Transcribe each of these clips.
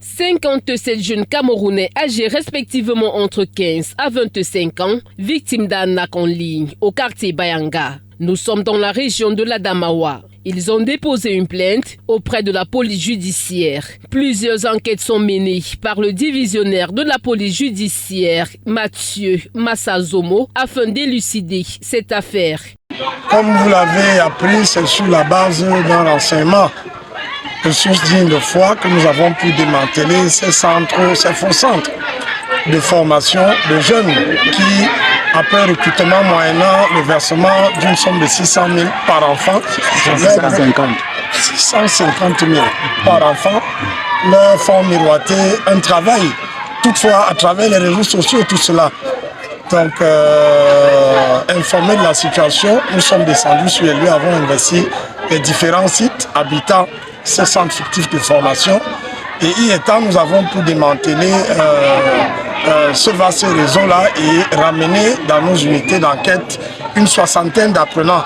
57 jeunes Camerounais âgés respectivement entre 15 à 25 ans, victimes d'arnaques en ligne au quartier Bayanga. Nous sommes dans la région de l'Adamawa. Ils ont déposé une plainte auprès de la police judiciaire. Plusieurs enquêtes sont menées par le divisionnaire de la police judiciaire, Mathieu Massazomo, afin d'élucider cette affaire. Comme vous l'avez appris, c'est sur la base d'un renseignement de sources dignes de foi que nous avons pu démanteler ces faux centres de formation de jeunes qui, après recrutement moyennant le versement d'une somme de 600 000 par enfant, 650 000 par enfant, leur font miroiter un travail, toutefois à travers les réseaux sociaux, tout cela. Donc, informés de la situation, nous sommes descendus sur les lieux, avons investi les différents sites habitant ces centres fictifs de formation. Et y étant, nous avons pu démanteler ce vaste réseau-là et ramener dans nos unités d'enquête une soixantaine d'apprenants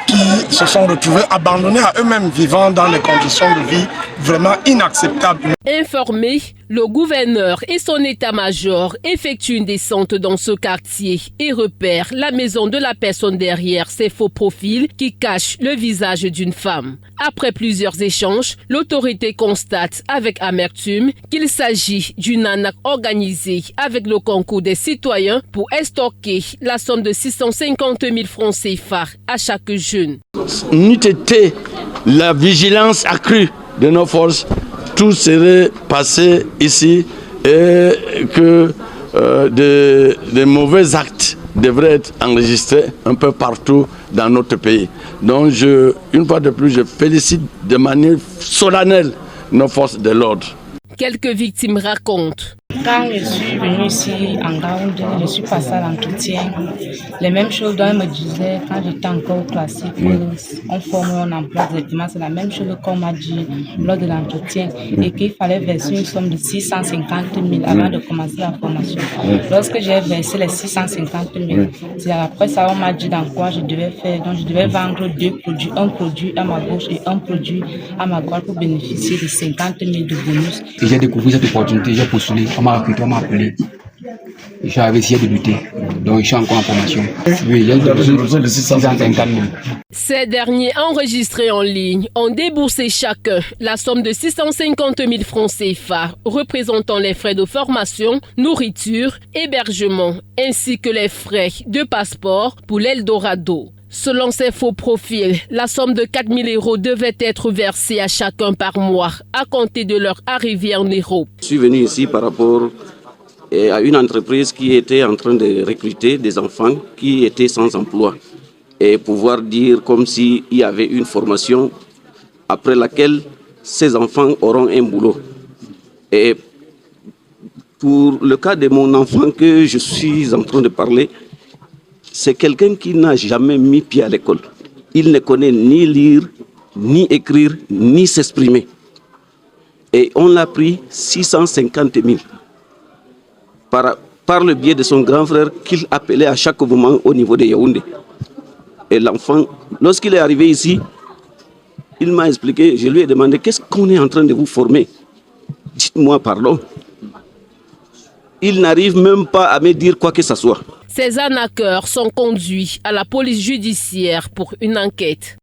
qui se sont retrouvés abandonnés à eux-mêmes, vivant dans des conditions de vie vraiment inacceptables. Informé, le gouverneur et son état-major effectuent une descente dans ce quartier et repèrent la maison de la personne derrière ces faux profils qui cachent le visage d'une femme. Après plusieurs échanges, l'autorité constate avec amertume qu'il s'agit d'une arnaque organisée avec le concours des citoyens pour estorquer la somme de 650 000 francs CFA à chaque jeune. N'eût été la vigilance accrue de nos forces, tout serait passé ici et que des mauvais actes devraient être enregistrés un peu partout dans notre pays. Donc, une fois de plus, je félicite de manière solennelle nos forces de l'ordre. Quelques victimes racontent. Quand je suis venue ici en Gaoundé, je suis passée à l'entretien. Les mêmes choses dont elle me disait quand j'étais encore au classique, on forme, on emploie directement. C'est la même chose qu'on m'a dit lors de l'entretien et qu'il fallait verser une somme de 650 000 avant de commencer la formation. Lorsque j'ai versé les 650 000, c'est après ça on m'a dit dans quoi je devais faire. Donc je devais vendre deux produits, un produit à ma gauche et un produit à ma droite pour bénéficier de 50 000 de bonus. Et j'ai découvert cette opportunité, j'ai postulé. On m'a recruté, on m'a appelé. J'avais essayé de lutter. Donc, je suis encore en formation. Oui, j'ai besoin de 650 000. Ces derniers enregistrés en ligne ont déboursé chacun la somme de 650 000 francs CFA, représentant les frais de formation, nourriture, hébergement, ainsi que les frais de passeport pour l'Eldorado. Selon ces faux profils, la somme de 4 000 € devait être versée à chacun par mois à compter de leur arrivée en Europe. Je suis venu ici par rapport à une entreprise qui était en train de recruter des enfants qui étaient sans emploi et pouvoir dire comme s'il y avait une formation après laquelle ces enfants auront un boulot. Et pour le cas de mon enfant que je suis en train de parler, c'est quelqu'un qui n'a jamais mis pied à l'école. Il ne connaît ni lire, ni écrire, ni s'exprimer. Et on l'a pris 650 000 par le biais de son grand frère qu'il appelait à chaque moment au niveau de Yaoundé. Et l'enfant, lorsqu'il est arrivé ici, il m'a expliqué, je lui ai demandé, qu'est-ce qu'on est en train de vous former? Dites-moi pardon. Il n'arrive même pas à me dire quoi que ce soit. Ces arnaqueurs sont conduits à la police judiciaire pour une enquête.